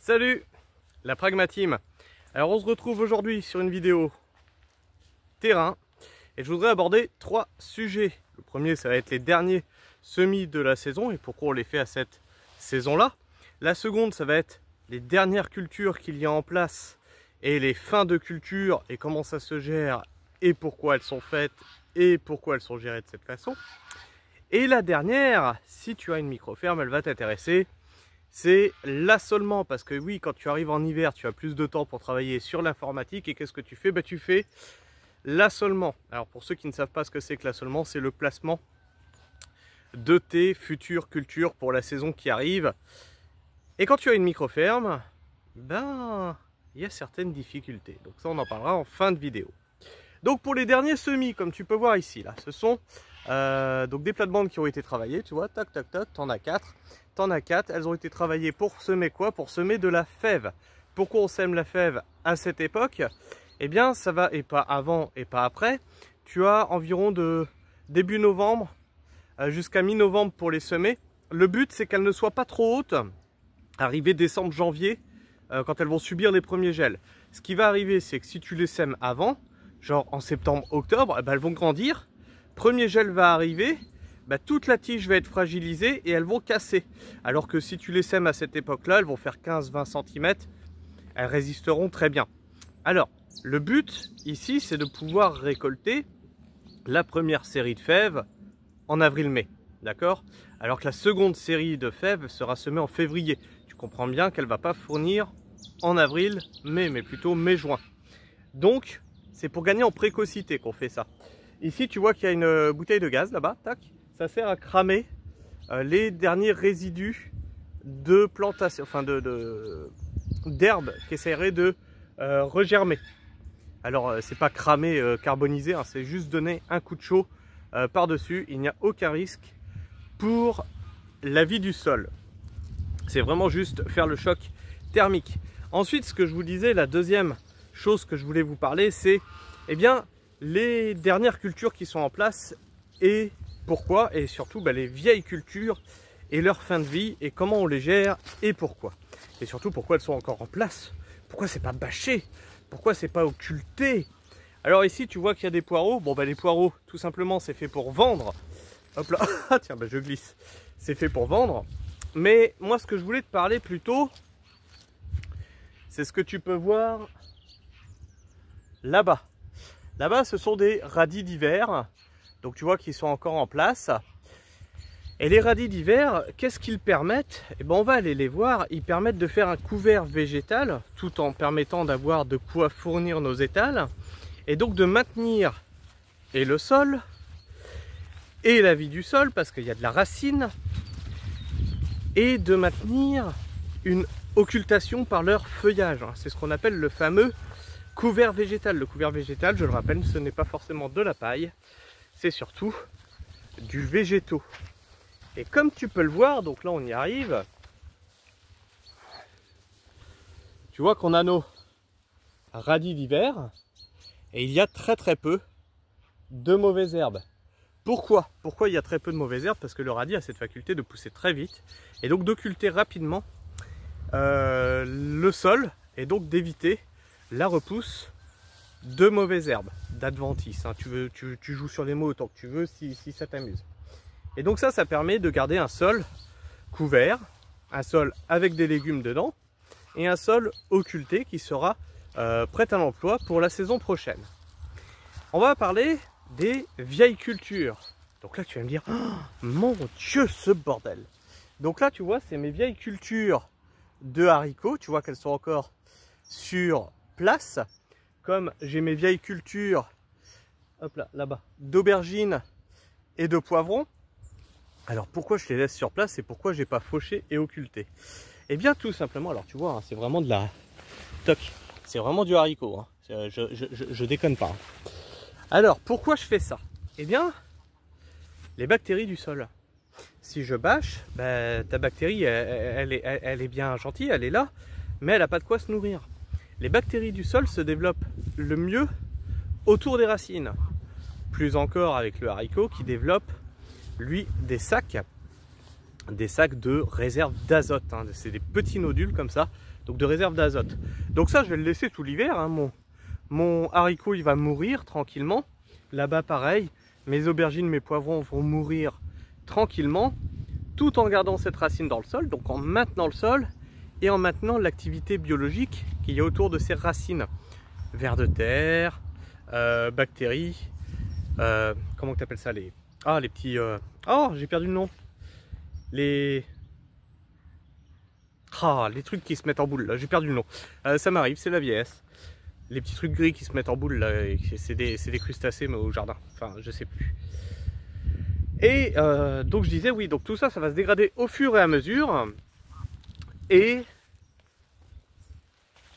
Salut, la Pragma-Team. Alors on se retrouve aujourd'hui sur une vidéo terrain et je voudrais aborder trois sujets. Le premier, ça va être les derniers semis de la saison et pourquoi on les fait à cette saison-là. La seconde, ça va être les dernières cultures qu'il y a en place et les fins de culture et comment ça se gère et pourquoi elles sont faites et pourquoi elles sont gérées de cette façon. Et la dernière, si tu as une micro-ferme, elle va t'intéresser. C'est l'assolement, parce que oui, quand tu arrives en hiver, tu as plus de temps pour travailler sur l'informatique. Et qu'est-ce que tu fais? Tu fais l'assolement. Alors pour ceux qui ne savent pas ce que c'est que l'assolement, c'est le placement de tes futures cultures pour la saison qui arrive. Et quand tu as une micro-ferme, il y a certaines difficultés. Donc ça, on en parlera en fin de vidéo. Donc pour les derniers semis, comme tu peux voir ici, là, ce sont donc des plates-bandes qui ont été travaillées, tu vois, tac, tac, tac, t'en as 4. T'en as 4, elles ont été travaillées pour semer quoi? Pour semer de la fève. Pourquoi on sème la fève à cette époque? Eh bien, ça va, et pas avant et pas après. Tu as environ de début novembre jusqu'à mi-novembre pour les semer. Le but, c'est qu'elles ne soient pas trop hautes, arriver décembre, janvier, quand elles vont subir les premiers gels. Ce qui va arriver, c'est que si tu les sèmes avant, genre en septembre, octobre, elles vont grandir. Premier gel va arriver. Toute la tige va être fragilisée et elles vont casser. Alors que si tu les sèmes à cette époque-là, elles vont faire 15-20 cm. Elles résisteront très bien. Alors, le but ici, c'est de pouvoir récolter la première série de fèves en avril-mai. D'accord? Alors que la seconde série de fèves sera semée en février. Tu comprends bien qu'elle ne va pas fournir en avril-mai, mais plutôt mai-juin. Donc, c'est pour gagner en précocité qu'on fait ça. Ici, tu vois qu'il y a une bouteille de gaz là-bas. Tac. Ça sert à cramer les derniers résidus de plantation, enfin d'herbes qui essaieraient de regermer. Alors c'est pas cramer, carbonisé, hein, c'est juste donner un coup de chaud par-dessus. Il n'y a aucun risque pour la vie du sol. C'est vraiment juste faire le choc thermique. Ensuite, ce que je vous disais, la deuxième chose que je voulais vous parler, c'est les dernières cultures qui sont en place et pourquoi, et surtout les vieilles cultures et leur fin de vie et comment on les gère et pourquoi. Et surtout pourquoi elles sont encore en place, pourquoi c'est pas bâché, pourquoi c'est pas occulté. Alors ici tu vois qu'il y a des poireaux. Les poireaux tout simplement c'est fait pour vendre. Hop là, ah tiens je glisse. C'est fait pour vendre. Mais moi ce que je voulais te parler plutôt, c'est ce que tu peux voir là-bas. Là-bas ce sont des radis d'hiver. Donc tu vois qu'ils sont encore en place. Et les radis d'hiver, qu'est-ce qu'ils permettent? On va aller les voir. Ils permettent de faire un couvert végétal tout en permettant d'avoir de quoi fournir nos étals. Et donc de maintenir et le sol et la vie du sol parce qu'il y a de la racine. Et de maintenir une occultation par leur feuillage. C'est ce qu'on appelle le fameux couvert végétal. Le couvert végétal, je le rappelle, ce n'est pas forcément de la paille. C'est surtout du végétaux. Et comme tu peux le voir, donc là on y arrive, tu vois qu'on a nos radis d'hiver et il y a très peu de mauvaises herbes. Pourquoi il y a très peu de mauvaises herbes? Parce que le radis a cette faculté de pousser très vite et donc d'occulter rapidement le sol et donc d'éviter la repousse de mauvaises herbes, d'adventices, hein. Tu joues sur les mots autant que tu veux si ça t'amuse. Et donc ça permet de garder un sol couvert, un sol avec des légumes dedans et un sol occulté qui sera prêt à l'emploi pour la saison prochaine. On va parler des vieilles cultures. Donc là tu vas me dire, oh, mon Dieu ce bordel. Donc là tu vois c'est mes vieilles cultures de haricots, tu vois qu'elles sont encore sur place. Comme j'ai mes vieilles cultures, hop là-bas, d'aubergines et de poivrons. Alors pourquoi je les laisse sur place et pourquoi j'ai pas fauché et occulté? Eh bien tout simplement, alors tu vois, hein, c'est vraiment de la toc, c'est vraiment du haricot, hein. Je déconne pas. Hein. Alors pourquoi je fais ça? Eh bien, les bactéries du sol. Si je bâche, ta bactérie, elle est bien gentille, elle est là, mais elle n'a pas de quoi se nourrir. Les bactéries du sol se développent le mieux autour des racines. Plus encore avec le haricot qui développe, lui, des sacs des sacs de réserve d'azote. Hein. C'est des petits nodules comme ça, donc de réserve d'azote. Donc ça, je vais le laisser tout l'hiver. Hein. Mon haricot, il va mourir tranquillement. Là-bas, pareil. Mes aubergines, mes poivrons vont mourir tranquillement, tout en gardant cette racine dans le sol, donc en maintenant le sol et en maintenant l'activité biologique qu'il y a autour de ces racines. Vers de terre, bactéries, comment tu appelles ça, les petits... Oh, j'ai perdu le nom. Les trucs qui se mettent en boule, là, j'ai perdu le nom. Ça m'arrive, c'est la vieillesse. Les petits trucs gris qui se mettent en boule, là, c'est des crustacés mais au jardin, enfin je sais plus. Et donc je disais oui, donc tout ça, ça va se dégrader au fur et à mesure et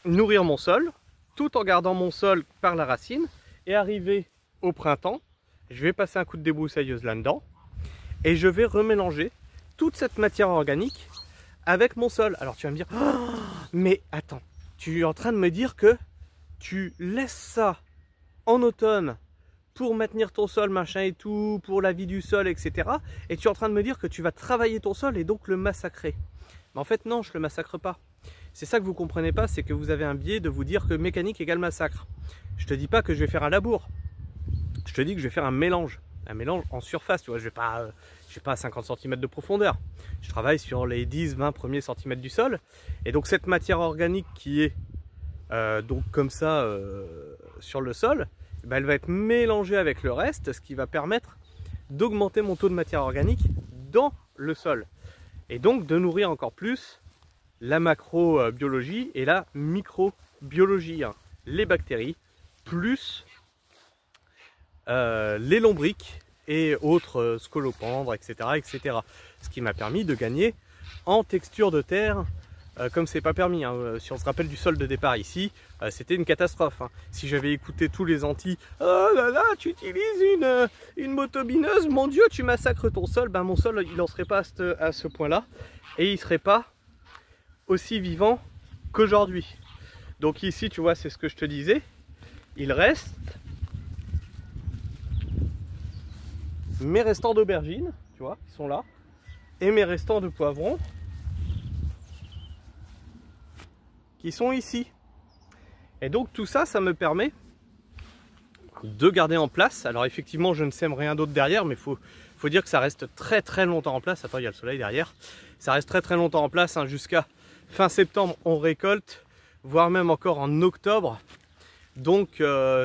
nourrir mon sol, tout en gardant mon sol par la racine. Et arrivé au printemps, je vais passer un coup de débroussailleuse là-dedans et je vais remélanger toute cette matière organique avec mon sol. Alors tu vas me dire, oh, mais attends, tu es en train de me dire que tu laisses ça en automne pour maintenir ton sol, machin et tout, pour la vie du sol, etc. Et tu es en train de me dire que tu vas travailler ton sol et donc le massacrer. Mais en fait, non, je ne le massacre pas. C'est ça que vous ne comprenez pas, c'est que vous avez un biais de vous dire que mécanique égale massacre. Je ne te dis pas que je vais faire un labour. Je te dis que je vais faire un mélange en surface. Tu vois, je vais pas à 50 cm de profondeur. Je travaille sur les 10-20 premiers centimètres du sol. Et donc cette matière organique qui est donc comme ça sur le sol, ben, elle va être mélangée avec le reste, ce qui va permettre d'augmenter mon taux de matière organique dans le sol. Et donc de nourrir encore plus la macrobiologie et la microbiologie, hein. Les bactéries, plus les lombrics et autres scolopendres, etc., etc. Ce qui m'a permis de gagner en texture de terre, comme c'est pas permis. Hein. Si on se rappelle du sol de départ ici, c'était une catastrophe. Hein. Si j'avais écouté tous les anti, oh là là, tu utilises une motobineuse, mon Dieu, tu massacres ton sol. Ben mon sol, il n'en serait pas à ce point-là, et il serait pas aussi vivant qu'aujourd'hui. Donc ici, tu vois, c'est ce que je te disais. Il reste mes restants d'aubergines, tu vois, qui sont là, et mes restants de poivrons qui sont ici. Et donc tout ça, ça me permet de garder en place. Alors effectivement, je ne sème rien d'autre derrière, mais faut dire que ça reste très très longtemps en place. Attends, il y a le soleil derrière. Ça reste très très longtemps en place, hein, jusqu'à fin septembre, on récolte, voire même encore en octobre. Donc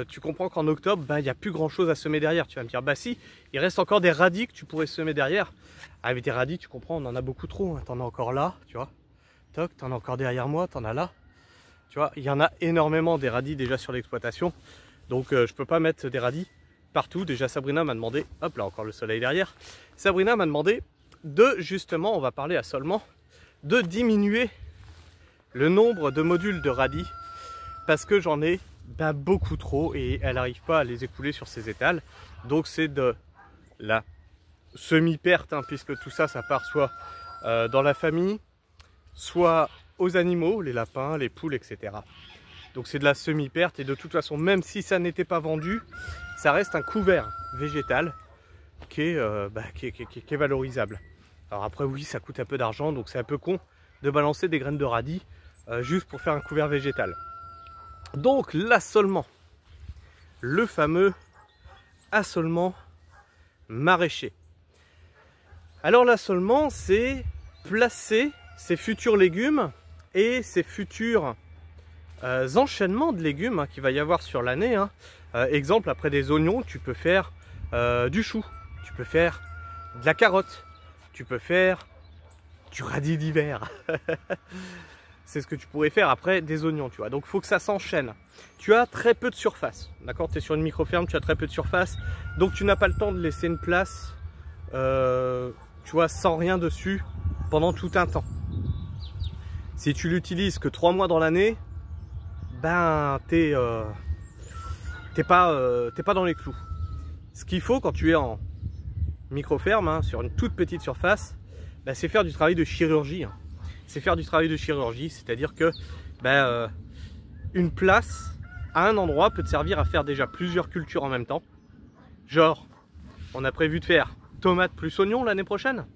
tu comprends qu'en octobre, ben, il n'y a plus grand chose à semer derrière. Tu vas me dire, bah si, il reste encore des radis que tu pourrais semer derrière. Avec des radis, tu comprends, on en a beaucoup trop. Hein. T'en as encore là, tu vois. Toc, t'en as encore derrière moi, t'en as là. Tu vois, il y en a énormément des radis déjà sur l'exploitation. Donc je peux pas mettre des radis partout. Déjà Sabrina m'a demandé, hop là encore le soleil derrière. Sabrina m'a demandé de justement, on va parler à seulement, de diminuer le nombre de modules de radis. Parce que j'en ai beaucoup trop et elle n'arrive pas à les écouler sur ses étals. Donc c'est de la semi-perte, hein, puisque tout ça, ça part soit dans la famille, soit aux animaux, les lapins, les poules, etc. Donc c'est de la semi-perte et de toute façon, même si ça n'était pas vendu, ça reste un couvert végétal qui est valorisable. Alors après oui, ça coûte un peu d'argent, donc c'est un peu con de balancer des graines de radis juste pour faire un couvert végétal. Donc l'assolement, le fameux assolement maraîcher. Alors l'assolement, c'est placer ses futurs légumes et ses futurs enchaînements de légumes, hein, qu'il va y avoir sur l'année. Hein. Exemple, après des oignons, tu peux faire du chou, tu peux faire de la carotte, tu peux faire du radis d'hiver. C'est ce que tu pourrais faire après des oignons, tu vois. Donc il faut que ça s'enchaîne. Tu as très peu de surface, d'accord? Tu es sur une micro-ferme, tu as très peu de surface. Donc tu n'as pas le temps de laisser une place, tu vois, sans rien dessus pendant tout un temps. Si tu l'utilises que 3 mois dans l'année, ben t'es pas dans les clous. Ce qu'il faut quand tu es en micro-ferme, hein, sur une toute petite surface, ben, c'est faire du travail de chirurgie. Hein. C'est faire du travail de chirurgie, c'est-à-dire que une place à un endroit peut te servir à faire déjà plusieurs cultures en même temps. Genre, on a prévu de faire tomates plus oignons l'année prochaine.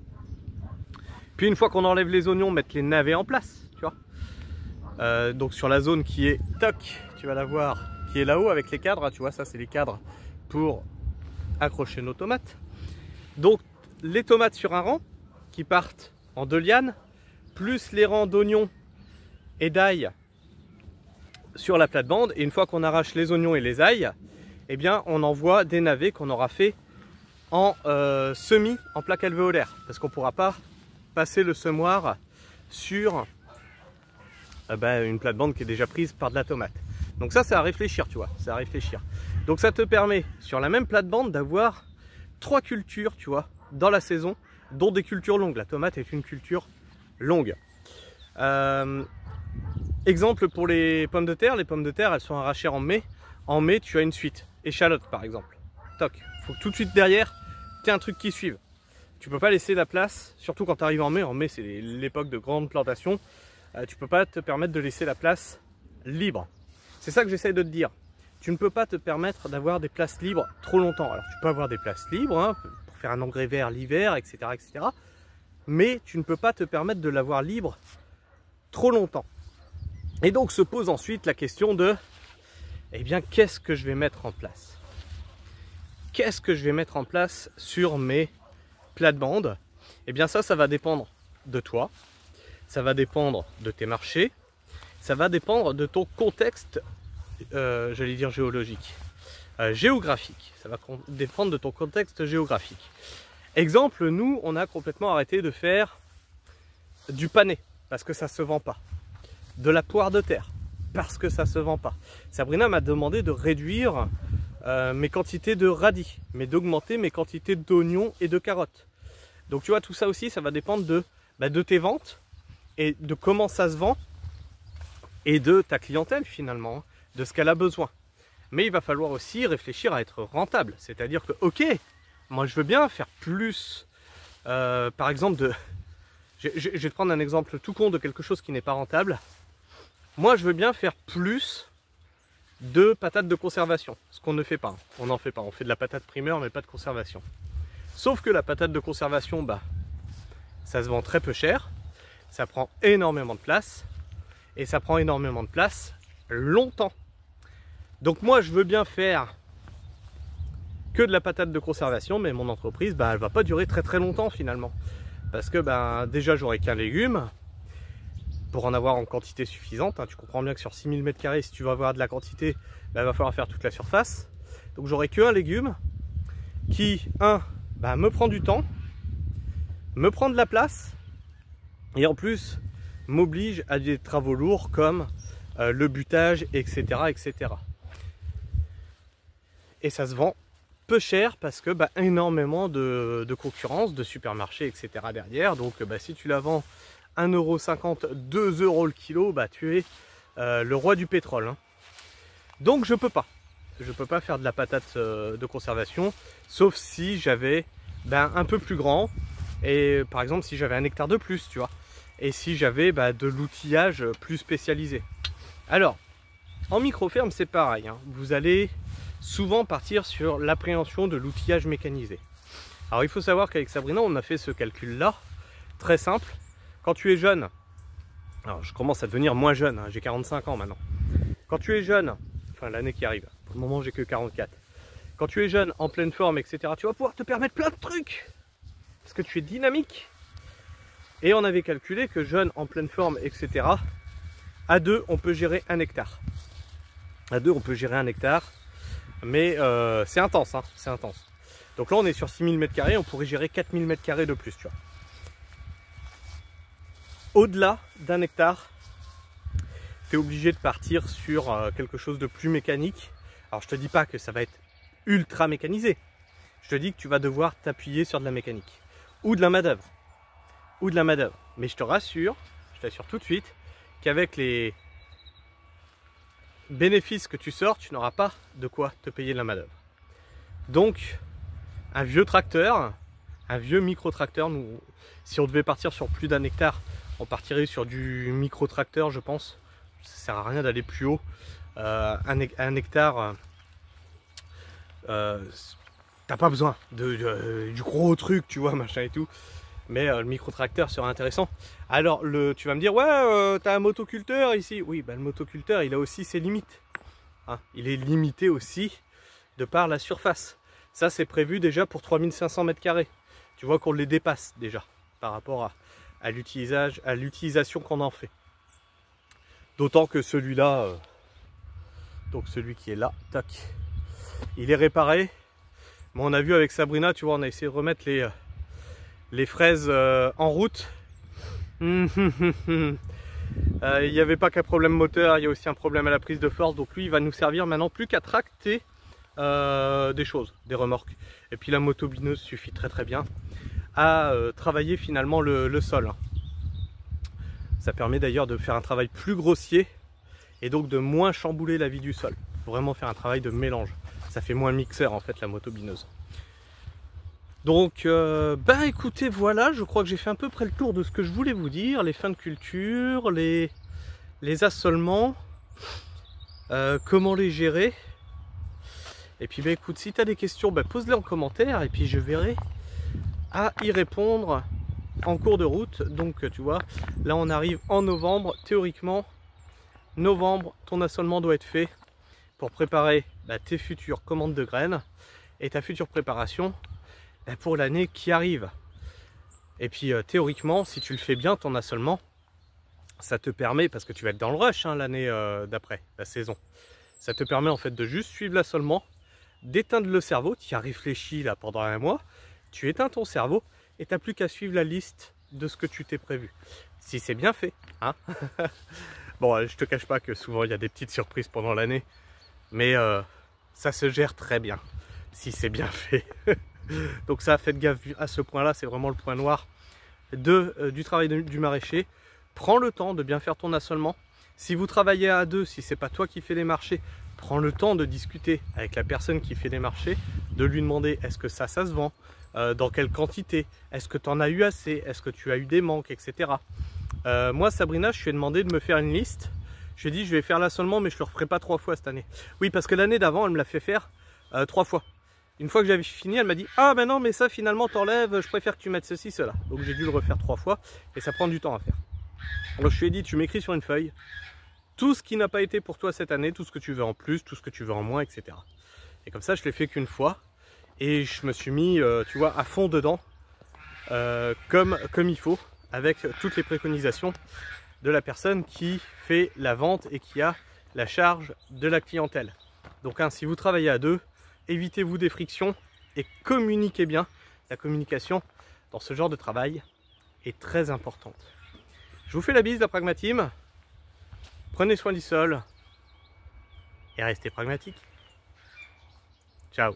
Puis une fois qu'on enlève les oignons, mettre les navets en place, tu vois. Donc sur la zone qui est toc, tu vas la voir, qui est là-haut avec les cadres, tu vois, ça c'est les cadres pour accrocher nos tomates. Donc les tomates sur un rang qui partent en 2 lianes, plus les rangs d'oignons et d'ail sur la plate-bande. Et une fois qu'on arrache les oignons et les ails, eh bien on envoie des navets qu'on aura fait en semis en plaque alvéolaire, parce qu'on ne pourra pas passer le semoir sur une plate-bande qui est déjà prise par de la tomate. Donc ça c'est à réfléchir, tu vois, c'est à réfléchir. Donc ça te permet sur la même plate-bande d'avoir 3 cultures, tu vois, dans la saison, dont des cultures longues. La tomate est une culture longue. Exemple pour les pommes de terre, elles sont arrachées en mai. En mai, tu as une suite. Échalote par exemple. Toc. Il faut que tout de suite derrière, tu aies un truc qui suive. Tu peux pas laisser la place, surtout quand tu arrives en mai. En mai, c'est l'époque de grande plantation. Tu peux pas te permettre de laisser la place libre. C'est ça que j'essaie de te dire. Tu ne peux pas te permettre d'avoir des places libres trop longtemps. Alors tu peux avoir des places libres hein, pour faire un engrais vert l'hiver, etc., etc. Mais tu ne peux pas te permettre de l'avoir libre trop longtemps. Et donc se pose ensuite la question de, eh bien, qu'est-ce que je vais mettre en place? Qu'est-ce que je vais mettre en place sur mes plates-bandes? Eh bien ça va dépendre de toi, ça va dépendre de tes marchés, ça va dépendre de ton contexte, j'allais dire géologique, géographique, ça va dépendre de ton contexte géographique. Exemple, nous, on a complètement arrêté de faire du panais, parce que ça ne se vend pas. De la poire de terre, parce que ça ne se vend pas. Sabrina m'a demandé de réduire mes quantités de radis, mais d'augmenter mes quantités d'oignons et de carottes. Donc tu vois, tout ça aussi, ça va dépendre de tes ventes, et de comment ça se vend, et de ta clientèle finalement, de ce qu'elle a besoin. Mais il va falloir aussi réfléchir à être rentable. C'est-à-dire que, ok, moi je veux bien faire plus, par exemple, je vais te prendre un exemple tout con de quelque chose qui n'est pas rentable. Moi je veux bien faire plus de patates de conservation, ce qu'on ne fait pas. On n'en fait pas, on fait de la patate primeur mais pas de conservation. Sauf que la patate de conservation, ça se vend très peu cher, ça prend énormément de place, et ça prend énormément de place longtemps. Donc moi je veux bien faire que de la patate de conservation, mais mon entreprise, elle va pas durer très longtemps finalement. Parce que déjà j'aurai qu'un légume, pour en avoir en quantité suffisante. Tu comprends bien que sur 6000 m², si tu veux avoir de la quantité, il va falloir faire toute la surface. Donc j'aurai qu'un légume qui, me prend du temps, me prend de la place, et en plus m'oblige à des travaux lourds comme le butage, etc., etc. Et ça se vend peu cher parce que énormément de concurrence, de supermarchés, etc. derrière. Donc si tu la vends 1,50 €, 2 € le kilo, tu es le roi du pétrole. Hein. Donc je peux pas faire de la patate de conservation, sauf si j'avais un peu plus grand, et par exemple si j'avais 1 hectare de plus, tu vois, et si j'avais de l'outillage plus spécialisé. Alors en micro-ferme c'est pareil, hein. Vous allez souvent partir sur l'appréhension de l'outillage mécanisé. Alors il faut savoir qu'avec Sabrina on a fait ce calcul là, très simple. Quand tu es jeune, alors je commence à devenir moins jeune, hein, j'ai 45 ans maintenant. Quand tu es jeune, enfin l'année qui arrive, pour le moment j'ai que 44. Quand tu es jeune, en pleine forme, etc., tu vas pouvoir te permettre plein de trucs. Parce que tu es dynamique. Et on avait calculé que jeune, en pleine forme, etc., à 2, on peut gérer 1 hectare. À 2, on peut gérer 1 hectare. Mais c'est intense, hein, c'est intense. Donc là, on est sur 6000 m², on pourrait gérer 4000 m² de plus, tu vois. Au-delà d'1 hectare, tu es obligé de partir sur quelque chose de plus mécanique. Alors je te dis pas que ça va être ultra mécanisé. Je te dis que tu vas devoir t'appuyer sur de la mécanique. Ou de la main-d'œuvre. Ou de la main-d'œuvre. Mais je te rassure, je t'assure tout de suite, qu'avec les bénéfices que tu sors, tu n'auras pas de quoi te payer de la main-d'œuvre. Donc, un vieux tracteur, un vieux micro-tracteur, nous, si on devait partir sur plus d'1 hectare, on partirait sur du micro-tracteur, je pense. Ça sert à rien d'aller plus haut. Un hectare, t'as pas besoin du gros truc, tu vois, machin et tout. Mais le micro-tracteur sera intéressant. Alors, tu vas me dire, ouais, t'as un motoculteur ici. Oui, bah, le motoculteur, il a aussi ses limites. Hein, il est limité aussi de par la surface. Ça, c'est prévu déjà pour 3500 m². Tu vois qu'on les dépasse déjà par rapport à l'utilisation qu'on en fait. D'autant que celui-là, donc celui qui est là, tac, il est réparé. Mais on a vu avec Sabrina, tu vois, on a essayé de remettre les fraises en route. Il n'y avait pas qu'un problème moteur, il y a aussi un problème à la prise de force. Donc lui, il va nous servir maintenant plus qu'à tracter des choses, des remorques. Et puis la motobineuse suffit très très bien à travailler finalement le sol. Ça permet d'ailleurs de faire un travail plus grossier et donc de moins chambouler la vie du sol. Vraiment faire un travail de mélange. Ça fait moins mixeur en fait la motobineuse. Donc bah écoutez, voilà, je crois que j'ai fait à peu près le tour de ce que je voulais vous dire. Les fins de culture, les assolements, comment les gérer. Et puis bah écoute, si tu as des questions, bah, pose-les en commentaire et puis je verrai à y répondre en cours de route. Donc tu vois, là on arrive en novembre. Théoriquement, novembre, ton assolement doit être fait pour préparer bah, tes futures commandes de graines et ta future préparation bah, pour l'année qui arrive. Et puis théoriquement, si tu le fais bien, ton assolement, ça te permet, parce que tu vas être dans le rush hein, l'année d'après, la saison, ça te permet en fait de juste suivre l'assolement, d'éteindre le cerveau. Tu y as réfléchi là pendant un mois, tu éteins ton cerveau et tu n'as plus qu'à suivre la liste de ce que tu t'es prévu. Si c'est bien fait, hein. Bon, je te cache pas que souvent il y a des petites surprises pendant l'année, mais ça se gère très bien si c'est bien fait. Donc ça, faites gaffe à ce point-là, c'est vraiment le point noir du travail du maraîcher. Prends le temps de bien faire ton assolement. Si vous travaillez à deux, si c'est pas toi qui fais les marchés, prends le temps de discuter avec la personne qui fait les marchés, de lui demander est-ce que ça se vend, dans quelle quantité, est-ce que tu en as eu assez, est-ce que tu as eu des manques, etc. Moi, Sabrina, je lui ai demandé de me faire une liste. Je lui ai dit, je vais faire l'assolement, mais je ne le referai pas 3 fois cette année. Oui, parce que l'année d'avant, elle me l'a fait faire 3 fois. Une fois que j'avais fini, elle m'a dit, ah ben non, mais ça finalement t'enlèves, je préfère que tu mettes ceci, cela. Donc j'ai dû le refaire 3 fois et ça prend du temps à faire. Alors je lui ai dit, tu m'écris sur une feuille tout ce qui n'a pas été pour toi cette année, tout ce que tu veux en plus, tout ce que tu veux en moins, etc. Et comme ça, je l'ai fait qu'une fois et je me suis mis, tu vois, à fond dedans, comme il faut, avec toutes les préconisations de la personne qui fait la vente et qui a la charge de la clientèle. Donc hein, si vous travaillez à deux, évitez-vous des frictions et communiquez bien. La communication dans ce genre de travail est très importante. Je vous fais la bise, la Pragma-Team. Prenez soin du sol et restez pragmatiques. Ciao.